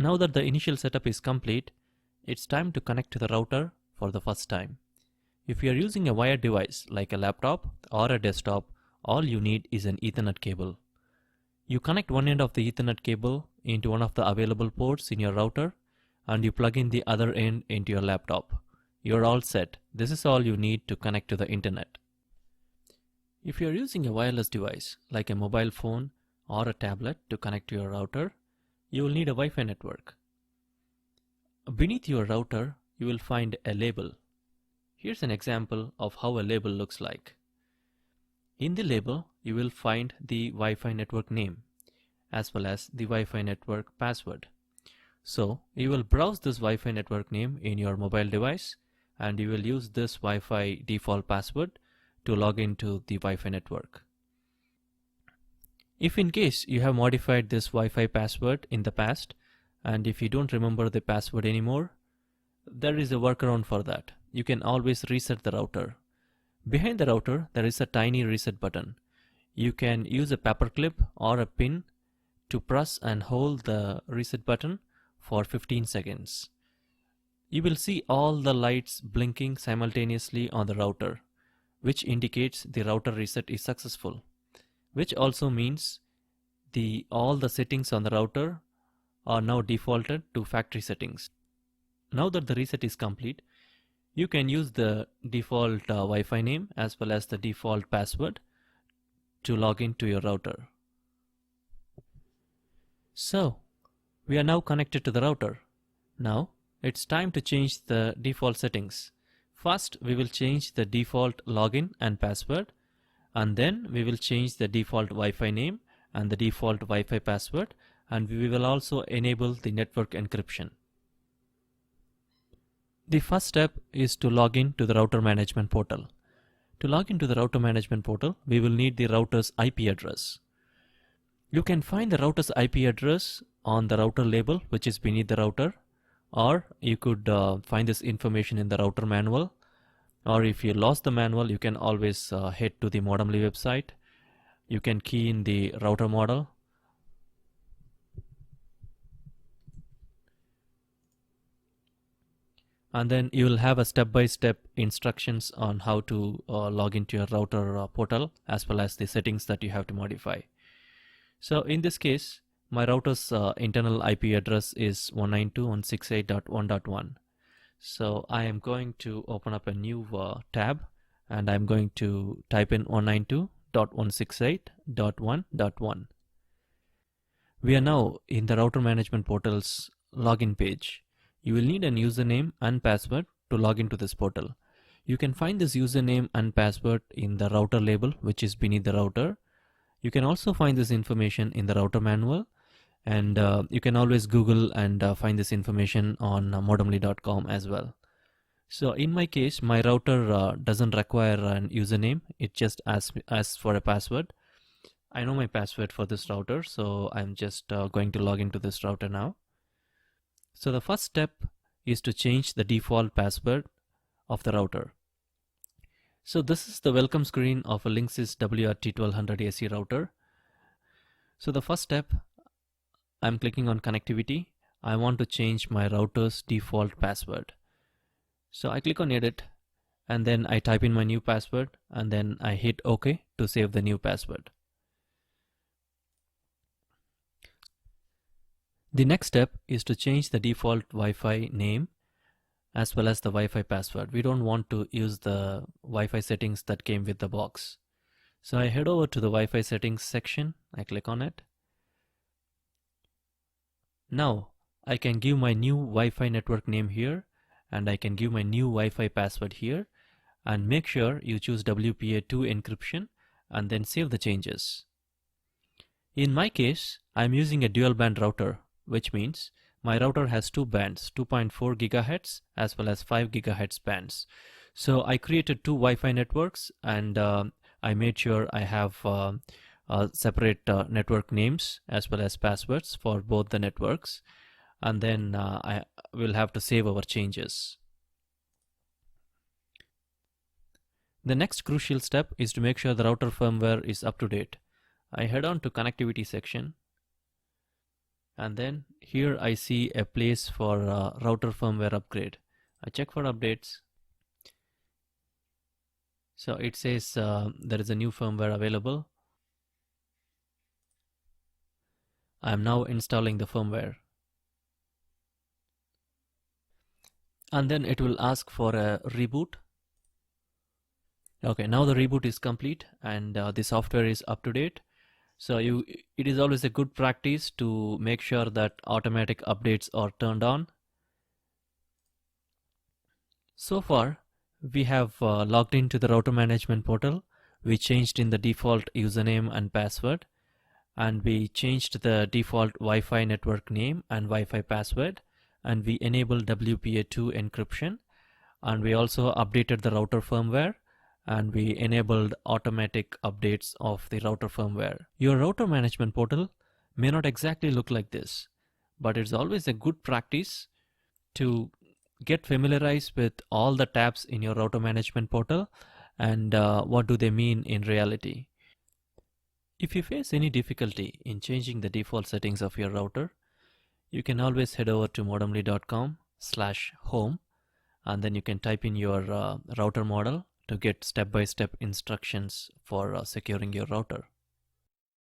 Now that the initial setup is complete, it's time to connect to the router for the first time. If you are using a wired device like a laptop or a desktop, all you need is an Ethernet cable. You connect one end of the Ethernet cable into one of the available ports in your router and you plug in the other end into your laptop. You're all set. This is all you need to connect to the internet. If you're using a wireless device like a mobile phone or a tablet to connect to your router, you will need a Wi-Fi network. Beneath your router, you will find a label. Here's an example of how a label looks like. In the label, you will find the Wi-Fi network name as well as the Wi-Fi network password. So you will browse this Wi-Fi network name in your mobile device and you will use this Wi-Fi default password to log into the Wi-Fi network. If in case you have modified this Wi-Fi password in the past and if you don't remember the password anymore, there is a workaround for that. You can always reset the router. Behind the router, there is a tiny reset button. You can use a paperclip or a pin to press and hold the reset button for 15 seconds. You will see all the lights blinking simultaneously on the router, which indicates the router reset is successful, which also means all the settings on the router are now defaulted to factory settings. Now that the reset is complete, you can use the default Wi-Fi name as well as the default password to log into your router. So, we are now connected to the router. Now, it's time to change the default settings. First, we will change the default login and password, and then we will change the default Wi-Fi name and the default Wi-Fi password, and we will also enable the network encryption. The first step is to log in to the router management portal. To log into the router management portal, we will need the router's IP address. You can find the router's IP address on the router label, which is beneath the router, or you could find this information in the router manual, or if you lost the manual, you can always head to the Modemly website. You can key in the router model. And then you will have a step-by-step instructions on how to log into your router portal as well as the settings that you have to modify. So in this case, my router's internal IP address is 192.168.1.1. So I am going to open up a new tab and I'm going to type in 192.168.1.1. We are now in the router management portal's login page. You will need an username and password to log into this portal. You can find this username and password in the router label, which is beneath the router. You can also find this information in the router manual, and you can always Google and find this information on modemly.com as well. So in my case, my router doesn't require an username. It just asks for a password. I know my password for this router, so I'm just going to log into this router now. So the first step is to change the default password of the router. So this is the welcome screen of a Linksys WRT1200 AC router. So the first step, I'm clicking on connectivity. I want to change my router's default password. So I click on edit and then I type in my new password and then I hit OK to save the new password. The next step is to change the default Wi-Fi name as well as the Wi-Fi password. We don't want to use the Wi-Fi settings that came with the box. So I head over to the Wi-Fi settings section. I click on it. Now I can give my new Wi-Fi network name here and I can give my new Wi-Fi password here, and make sure you choose WPA2 encryption and then save the changes. In my case, I'm using a dual band router, which means my router has two bands, 2.4 GHz as well as 5 GHz bands. So I created two Wi-Fi networks and I made sure I have separate network names as well as passwords for both the networks, and then I will have to save our changes. The next crucial step is to make sure the router firmware is up to date. I head on to connectivity section. And then here I see a place for router firmware upgrade. I check for updates. So it says there is a new firmware available. I am now installing the firmware. And then it will ask for a reboot. Okay, now the reboot is complete and the software is up to date. So it is always a good practice to make sure that automatic updates are turned on. So far, we have logged into the router management portal. We changed in the default username and password, and we changed the default Wi-Fi network name and Wi-Fi password, and we enabled WPA2 encryption, and we also updated the router firmware, and we enabled automatic updates of the router firmware. Your router management portal may not exactly look like this, but it's always a good practice to get familiarized with all the tabs in your router management portal and what do they mean in reality. If you face any difficulty in changing the default settings of your router, you can always head over to modemly.com/home, and then you can type in your router model to get step-by-step instructions for securing your router.